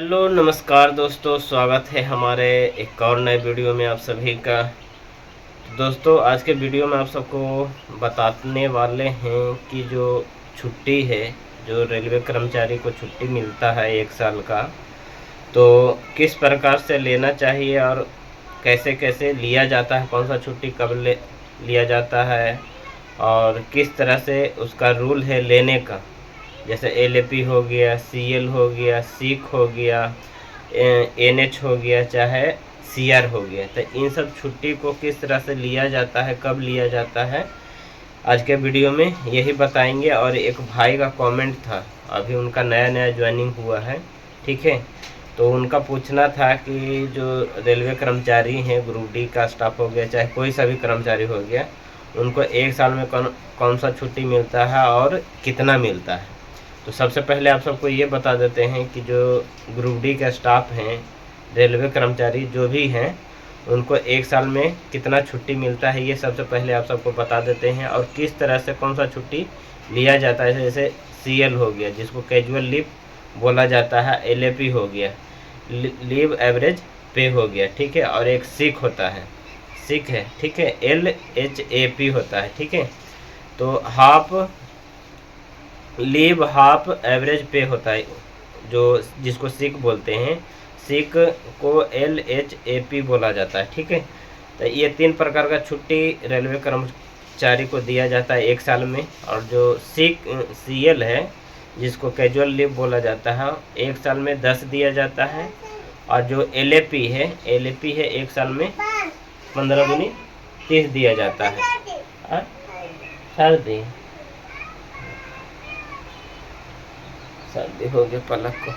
Hello नमस्कार दोस्तों, स्वागत है हमारे एक और नए वीडियो में आप सभी का। तो दोस्तों, आज के वीडियो में आप सबको बताने वाले हैं कि जो छुट्टी है, जो रेलवे कर्मचारी को छुट्टी मिलता है 1 साल का, तो किस प्रकार से लेना चाहिए और कैसे कैसे लिया जाता है, कौन सा छुट्टी कब लिया जाता है और किस तरह से उसका रूल है लेने का। जैसे एलएपी हो गया, सीएल हो गया, सीक हो गया, एनएच हो गया, चाहे सीआर हो गया, तो इन सब छुट्टी को किस तरह से लिया जाता है, कब लिया जाता है, आज के वीडियो में यही बताएंगे। और एक भाई का कमेंट था, अभी उनका नया नया ज्वाइनिंग हुआ है, ठीक है, तो उनका पूछना था कि जो रेलवे कर्मचारी हैं, ग्रुप डी का स्टाफ हो गया, चाहे कोई सा भी कर्मचारी हो गया, उनको 1 साल में कौन कौन सा छुट्टी मिलता है और कितना मिलता है। तो सबसे पहले आप सबको ये बता देते हैं कि जो ग्रुप डी का स्टाफ हैं, रेलवे कर्मचारी जो भी हैं, उनको 1 साल में कितना छुट्टी मिलता है, ये सबसे पहले आप सबको बता देते हैं। और किस तरह से कौन सा छुट्टी लिया जाता है, जैसे सीएल हो गया जिसको कैजुअल लीव बोला जाता है, एलएपी हो गया लीव एवरेज पे हो गया, ठीक है, और एक सिक होता है, सिक है, ठीक है, LHAP होता है, ठीक है। तो हाफ लीव हाफ एवरेज पे होता है, जो जिसको सिक बोलते हैं, सिक को LHAP बोला जाता है, ठीक है। तो ये 3 प्रकार का छुट्टी रेलवे कर्मचारी को दिया जाता है 1 साल में। और जो सिक सीएल है जिसको कैजुअल लीव बोला जाता है, 1 साल में 10 दिया जाता है। और जो LAP है 1 साल में 15 दूनी 30 दिया जाता है। सर्दी सर्दी हो गई पलक को।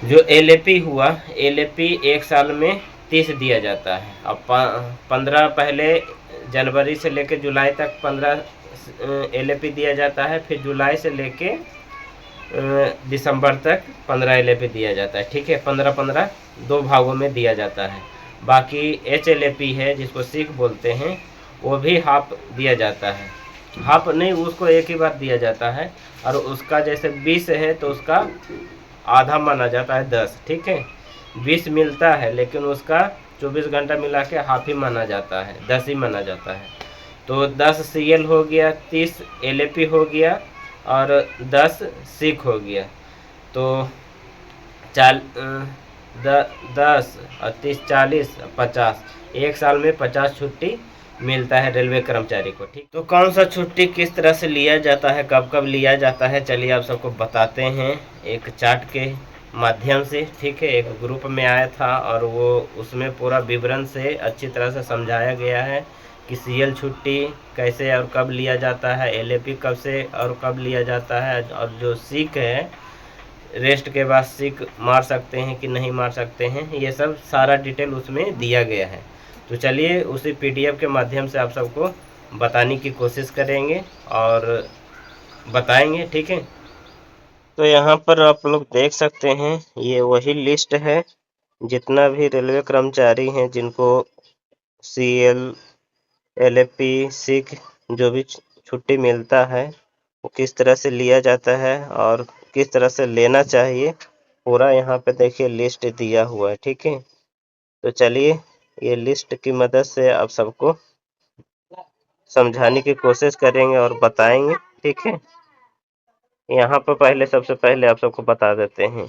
जो LAP हुआ, LAP 1 साल में 30 दिया जाता है। अब 15 पहले जनवरी से लेकर जुलाई तक 15 LAP दिया जाता है, फिर जुलाई से लेके दिसंबर तक 15 LAP दिया जाता है, ठीक है। 15-15 2 भागों में दिया जाता है। बाकी HLAP है जिसको सिक बोलते हैं, वो भी हाफ दिया जाता है, हाफ नहीं, उसको एक ही बार दिया जाता है। और उसका जैसे 20 है तो उसका आधा माना जाता है 10, ठीक है। 20 मिलता है लेकिन उसका 24 घंटा मिला के हाफ ही माना जाता है, 10 ही माना जाता है। तो 10 CL हो गया, 30 LAP हो गया और 10 सिक हो गया। तो 10 और 30 40 50, 1 साल में 50 छुट्टी मिलता है रेलवे कर्मचारी को, ठीक। तो कौन सा छुट्टी किस तरह से लिया जाता है, कब कब लिया जाता है, चलिए आप सबको बताते हैं एक चार्ट के माध्यम से, ठीक है। एक ग्रुप में आया था और वो उसमें पूरा विवरण से अच्छी तरह से समझाया गया है कि सीएल छुट्टी कैसे और कब लिया जाता है, LAP कब से और कब लिया जाता है, और जो सिक है रेस्ट के बाद सिक मार सकते हैं कि नहीं मार सकते हैं, ये सब सारा डिटेल उसमें दिया गया है। तो चलिए उसी PDF के माध्यम से आप सबको बताने की कोशिश करेंगे और बताएंगे, ठीक है। तो यहाँ पर आप लोग देख सकते हैं, ये वही लिस्ट है जितना भी रेलवे कर्मचारी हैं जिनको CL LAP सिक जो भी छुट्टी मिलता है, वो किस तरह से लिया जाता है और किस तरह से लेना चाहिए, पूरा यहाँ पे देखिए लिस्ट दिया हुआ है, ठीक है। तो चलिए ये लिस्ट की मदद से आप सबको समझाने की कोशिश करेंगे और बताएंगे, ठीक है। यहाँ पर पहले सबसे पहले आप सबको बता देते हैं,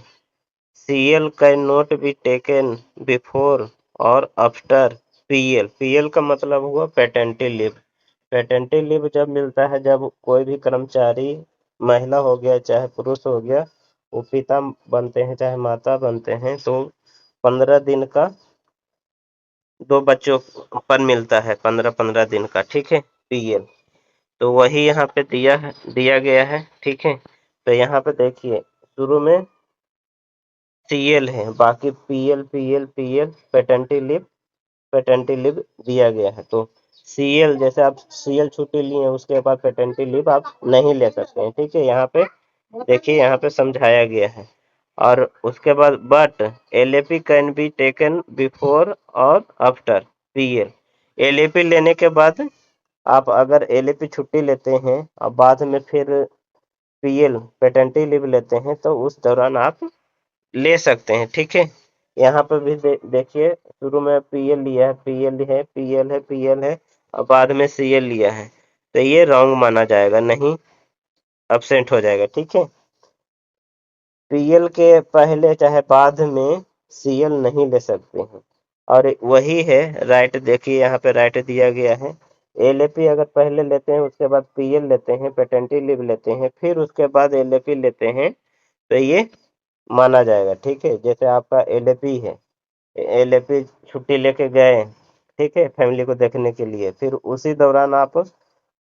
CL can not be taken before और आफ्टर PL। PL का मतलब हुआ पैटर्निटी लीव। पैटर्निटी लीव जब मिलता है, जब कोई भी कर्मचारी, महिला हो गया चाहे पुरुष हो गया, वो पिता बनते हैं चाहे माता बनते हैं, तो 15 दिन का 2 बच्चों पर मिलता है, 15-15 दिन का, ठीक है, PL। तो वही यहाँ पे दिया गया है, ठीक है। तो यहाँ पे देखिए शुरू में CL है, बाकी PL पैटर्निटी लीव दिया गया है। तो CL जैसे आप CL छुट्टी लिए उसके बाद पैटर्निटी लीव आप नहीं ले सकते हैं, ठीक है। यहाँ पे देखिए, यहाँ पे समझाया गया है। और उसके बाद but LAP can be taken before और आफ्टर PL। LAP लेने के बाद आप अगर LAP छुट्टी लेते हैं और बाद में फिर PL पैटर्निटी लीव लेते हैं, तो उस दौरान आप ले सकते हैं। ठीक है, यहाँ पर भी देखिए शुरू में पीएल लिया है, पीएल है, पीएल है, पीएल है और बाद में सीएल लिया है, तो ये रॉन्ग माना जाएगा, नहीं अब्सेंट हो जाएगा। ठीक है, पीएल के पहले चाहे बाद में सीएल नहीं ले सकते हैं। और वही है राइट, देखिए यहाँ पे राइट दिया गया है, एलएपी अगर पहले लेते हैं उसके बाद पीएल लेते हैं, पेटेंटी लीव लेते हैं, फिर उसके बाद एलएपी लेते हैं, तो ये माना जाएगा। ठीक है, जैसे आपका एलएपी है, एलएपी छुट्टी लेके गए, ठीक है, फैमिली को देखने के लिए, फिर उसी दौरान आप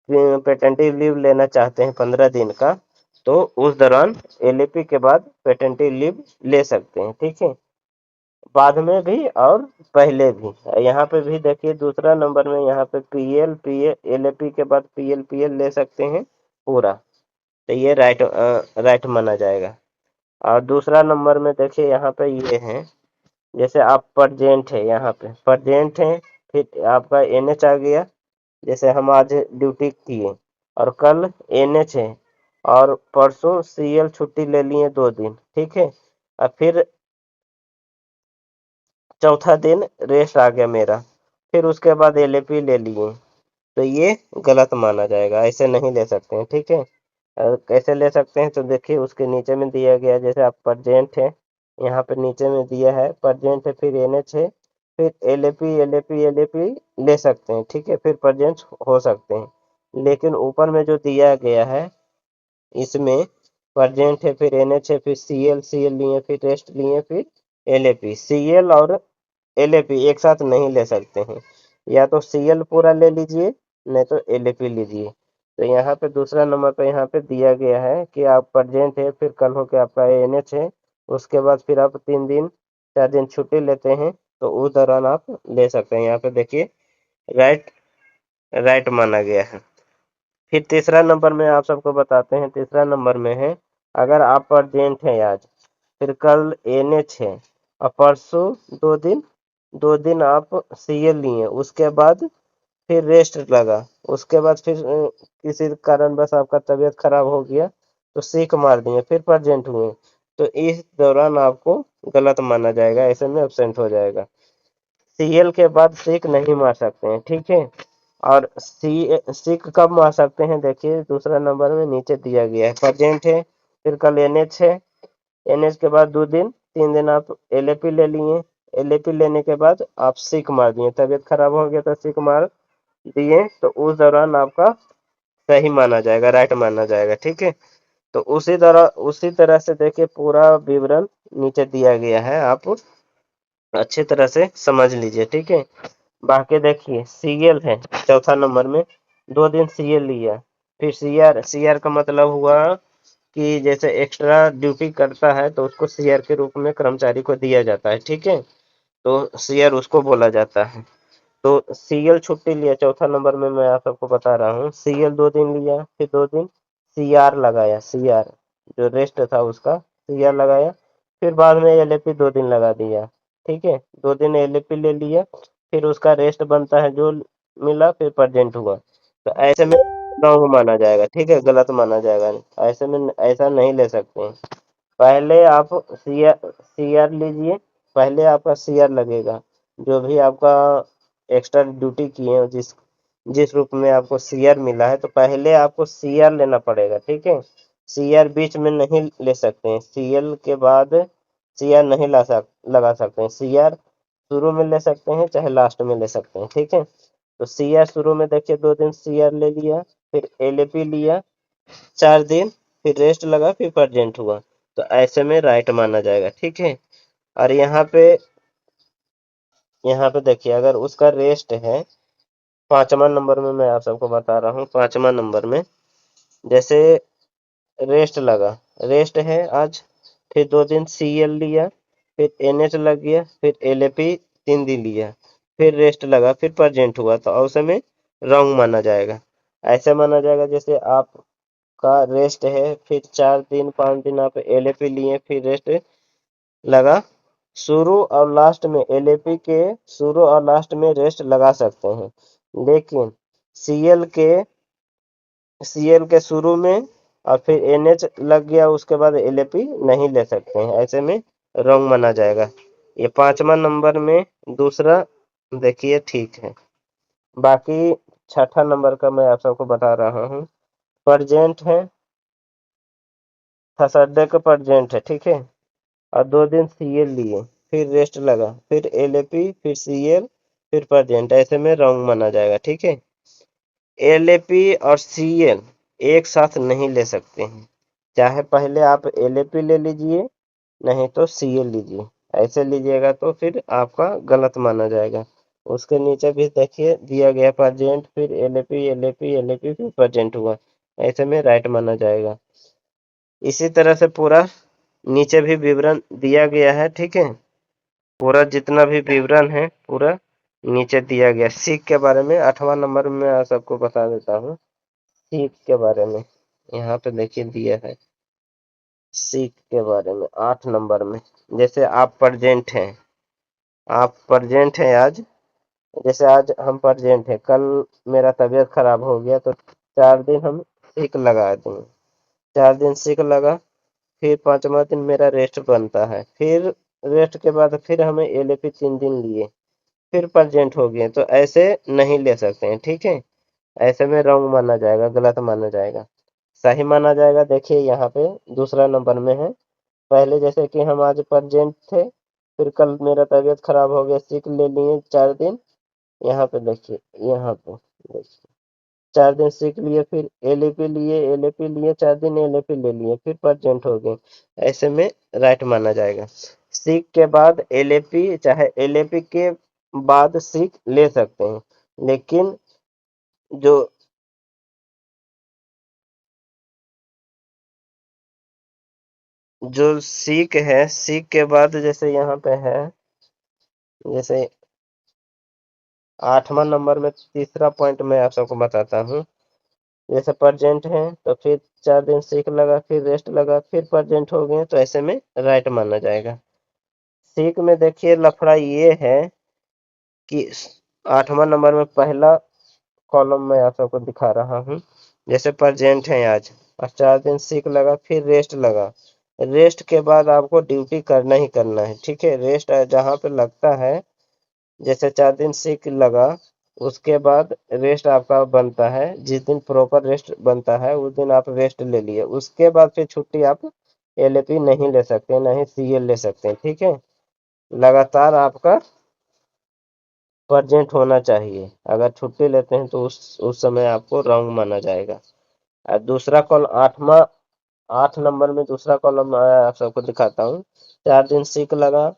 पेटेंटी लीव लेना चाहते हैं 15 दिन का, तो उस दौरान एलएपी के बाद पेटेंटी लीव ले सकते हैं। ठीक है, बाद में भी और पहले भी। यहाँ पे भी देखिए दूसरा नंबर में यहाँ पे पीएल पीएल एलएपी के बाद पीएल पीएल ले सकते हैं पूरा, तो ये राइट माना जाएगा। और दूसरा नंबर में देखिए यहाँ पे ये है, जैसे आप परजेंट है, यहाँ पे परजेंट है, फिर आपका एनएच आ गया, जैसे हम आज ड्यूटी किए और कल एनएच है और परसों सीएल छुट्टी ले लिए 2 दिन। ठीक है, और फिर चौथा दिन रेस्ट आ गया मेरा, फिर उसके बाद एलएपी ले लिए, तो ये गलत माना जाएगा, ऐसे नहीं ले सकते हैं। ठीक है, कैसे ले सकते हैं, तो देखिए उसके नीचे में दिया गया है, जैसे आप परजेंट है, यहाँ पे नीचे में दिया है परजेंट है, फिर एनएच है, फिर एलएपी एलएपी एलएपी ले सकते हैं। ठीक है, फिर परजेंट हो सकते हैं, लेकिन ऊपर में जो दिया गया है इसमें परजेंट है, फिर एनएच है, फिर सीएल सीएल लिए, फिर रेस्ट लिए, फिर एलएपी, सीएल और एलएपी एक साथ नहीं ले सकते हैं, या तो सीएल पूरा ले लीजिए, नहीं तो एलएपी लीजिए। तो यहाँ पे दूसरा नंबर पे यहाँ पे दिया गया है कि आप परजेंट है, फिर कल हो के आपका एनएच है, उसके बाद फिर आप 3 दिन 4 दिन छुट्टी लेते हैं, तो उस दौरान आप ले सकते हैं। यहाँ पे देखिए राइट राइट माना गया है। फिर तीसरा नंबर में आप सबको बताते हैं, तीसरा नंबर में है, अगर आप परजेंट हैं आज, फिर कल एनएच है और परसों 2 दिन 2 दिन आप सीएल लिए, उसके बाद फिर रेस्ट लगा, उसके बाद फिर किसी कारणवश आपका तबीयत खराब हो गया तो सीक मार दिए, फिर प्रेजेंट हुए, तो इस दौरान आपको गलत माना जाएगा, ऐसे में एब्सेंट हो जाएगा। सीएल के बाद सीक नहीं मार सकते हैं। ठीक है, और सीक कब मार सकते हैं, देखिए दूसरा नंबर में नीचे दिया गया है, प्रेजेंट है, फिर कल एनएच है, एनएच के बाद 2 दिन 3 दिन आप एलएपी ले लिए, एलएपी लेने के बाद आप सीक मार दिए, तबीयत खराब हो गया तो सीक मार दिए, तो उस दौरान आपका सही माना जाएगा, राइट माना जाएगा। ठीक है, तो उसी तरह से देखिए पूरा विवरण नीचे दिया गया है, आप अच्छी तरह से समझ लीजिए। ठीक है, बाकी देखिए सीएल है चौथा नंबर में, 2 दिन सीएल लिया, फिर सीआर, सीआर का मतलब हुआ कि जैसे एक्स्ट्रा ड्यूटी करता है तो उसको सीआर के रूप में कर्मचारी को दिया जाता है। ठीक है, तो सीआर उसको बोला जाता है। तो सीएल छुट्टी लिया चौथा नंबर में, मैं आप सबको बता रहा हूँ, सीएल 2 दिन लिया, फिर 2 दिन सीआर लगाया, सीआर जो रेस्ट था उसका सीआर लगाया, फिर बाद में एलएपी 2 दिन लगा दिया। ठीक है, 2 दिन एलएपी ले लिया, फिर उसका रेस्ट बनता है जो मिला, फिर प्रेजेंट हुआ, तो ऐसे में रॉन्ग माना जाएगा। ठीक है, गलत माना जाएगा, ऐसे में ऐसा नहीं ले सकते हैं। पहले आप सीआर लीजिए, पहले आपका सीआर लगेगा, जो भी आपका एक्स्ट्रा ड्यूटी किए हो, जिस जिस रूप में आपको सीआर मिला है, तो पहले आपको सीआर लेना पड़ेगा। ठीक है, सीआर बीच में नहीं ले सकते हैं, सीएल के बाद सीआर नहीं लगा सकते हैं, सीआर शुरू में ले सकते हैं चाहे लास्ट में ले सकते हैं। ठीक है, तो सीआर शुरू में देखिए 2 दिन सीआर ले लिया, फिर एलएपी लिया 4 दिन, फिर रेस्ट लगा, फिर प्रेजेंट हुआ, तो ऐसे में राइट माना जाएगा। ठीक है, और यहाँ पे देखिए अगर उसका रेस्ट है, 5वां नंबर में मैं आप सबको बता रहा हूँ, 5वां नंबर में जैसे रेस्ट लगा, रेस्ट है आज, फिर 2 दिन सीएल लिया, फिर एनएच लग गया, फिर एलएपी 3 दिन लिया, फिर रेस्ट लगा, फिर प्रेजेंट हुआ, तो ऐसे में रॉन्ग माना जाएगा। ऐसे माना जाएगा जैसे आपका रेस्ट है, फिर 4 दिन 5 दिन आप एलएपी लिए, फिर रेस्ट लगा, शुरू और लास्ट में एलएपी के शुरू और लास्ट में रेस्ट लगा सकते हैं, लेकिन सीएल के सीएल के शुरू में और फिर एनएच लग गया उसके बाद एलएपी नहीं ले सकते हैं, ऐसे में रॉन्ग माना जाएगा। ये 5वां नंबर में दूसरा देखिए ठीक है। बाकी 6ठा नंबर का मैं आप सबको बता रहा हूँ। प्रजेंट है, थर्सडे का प्रजेंट है, ठीक है, और 2 दिन सीएल लिए, फिर रेस्ट लगा, फिर एलएपी, फिर सीएल, फिर प्रजेंट, ऐसे में रॉन्ग माना जाएगा, ठीक है। एलएपी और सीएल एक साथ नहीं ले सकते हैं, चाहे पहले आप एलएपी ले लीजिए नहीं तो सीएल लीजिए, ऐसे लीजिएगा तो फिर आपका गलत माना जाएगा। उसके नीचे भी देखिए दिया गया प्रजेंट, फिर एलएपी एलएपी एलएपी फिर प्रजेंट हुआ, ऐसे में राइट माना जाएगा। इसी तरह से पूरा नीचे भी विवरण दिया गया है, ठीक है, पूरा जितना भी विवरण है पूरा नीचे दिया गया। सीख के बारे में 8वां नंबर में मैं सबको बता देता हूँ। सीख के बारे में यहाँ पे देखिए दिया है, सीख के बारे में 8 नंबर में। जैसे आप प्रेजेंट हैं, आप प्रेजेंट हैं आज, जैसे आज हम प्रेजेंट हैं, कल मेरा तबीयत खराब हो गया तो 4 दिन हम सिक लगा देंगे, 4 दिन सिक लगा, फिर 5वां दिन मेरा रेस्ट बनता है, फिर रेस्ट के बाद फिर हमें एलएपी 3 दिन लिए, फिर प्रेजेंट हो गए, तो ऐसे नहीं ले सकते हैं, ठीक है। ऐसे में रॉन्ग माना जाएगा, गलत माना जाएगा। सही माना जाएगा देखिए यहाँ पे दूसरा नंबर में है। पहले जैसे कि हम आज प्रेजेंट थे, फिर कल मेरा तबीयत खराब हो गया, सिक ले लिए 4 दिन, यहाँ पे देखिए, यहाँ पे देखिए 4 दिन सीख लिए, फिर एलएपी लिए, एलएपी लिए 4 दिन, एलएपी ले लिए, फिर प्रेजेंट हो गए, ऐसे में राइट माना जाएगा। सीख के बाद एलएपी, चाहे एलएपी के बाद सीख ले सकते हैं, लेकिन जो जो सीख है, सीख के बाद जैसे यहाँ पे है, जैसे 8वां नंबर में तीसरा पॉइंट मैं आप सबको बताता हूँ। जैसे प्रेजेंट है तो फिर 4 दिन सीख लगा, फिर रेस्ट लगा, फिर प्रेजेंट हो गए, तो ऐसे में राइट माना जाएगा। सीख में देखिए लफड़ा ये है कि 8वां नंबर में पहला कॉलम में आप सबको दिखा रहा हूँ। जैसे प्रेजेंट है आज और 4 दिन सीख लगा, फिर रेस्ट लगा, रेस्ट के बाद आपको ड्यूटी करना ही करना है, ठीक है। रेस्ट जहाँ पे लगता है, जैसे 4 दिन सीख लगा, उसके बाद रेस्ट आपका बनता है, जिस दिन प्रॉपर रेस्ट बनता है उस दिन आप रेस्ट ले लिए, उसके बाद फिर छुट्टी आप एलएपी नहीं ले सकते, नहीं सीएल ले सकते हैं, ठीक है। लगातार आपका प्रेजेंट होना चाहिए, अगर छुट्टी लेते हैं तो उस समय आपको रॉन्ग माना जाएगा। और दूसरा कॉल 8 नंबर में दूसरा कॉलम मैं आप सबको दिखाता हूँ। 4 दिन सीख लगा,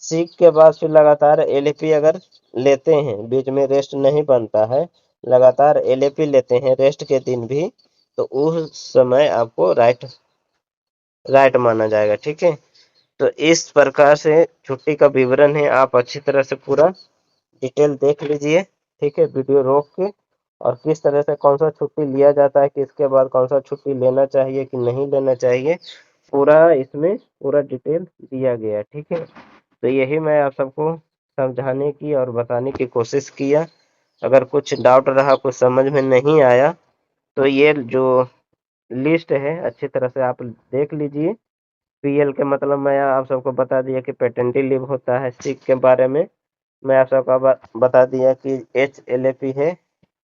सीख के बाद फिर लगातार एलएपी अगर लेते हैं, बीच में रेस्ट नहीं बनता है, लगातार एलएपी लेते हैं रेस्ट के दिन भी, तो उस समय आपको राइट राइट माना जाएगा, ठीक है। तो इस प्रकार से छुट्टी का विवरण है, आप अच्छी तरह से पूरा डिटेल देख लीजिए, ठीक है, वीडियो रोक के, और किस तरह से कौन सा छुट्टी लिया जाता है, किसके बाद कौन सा छुट्टी लेना चाहिए कि नहीं लेना चाहिए, पूरा इसमें पूरा डिटेल दिया गया है, ठीक है। तो यही मैं आप सबको समझाने की और बताने की कोशिश किया। अगर कुछ डाउट रहा, कुछ समझ में नहीं आया, तो ये जो लिस्ट है अच्छी तरह से आप देख लीजिए। पीएल के मतलब मैं आप सबको बता दिया कि पेटेंटी लीव होता है, सिक के बारे में मैं आप सबको बता दिया कि एचएलएपी है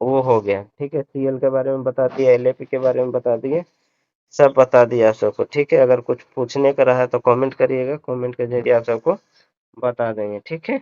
वो हो गया, ठीक है। सीएल के बारे में बता दिया, एलएपी के बारे में बता दिए, सब बता दिया आप सबको, ठीक है। अगर कुछ पूछने का रहा तो कमेंट करिएगा, कमेंट के जरिए आप सबको बता देंगे, ठीक है।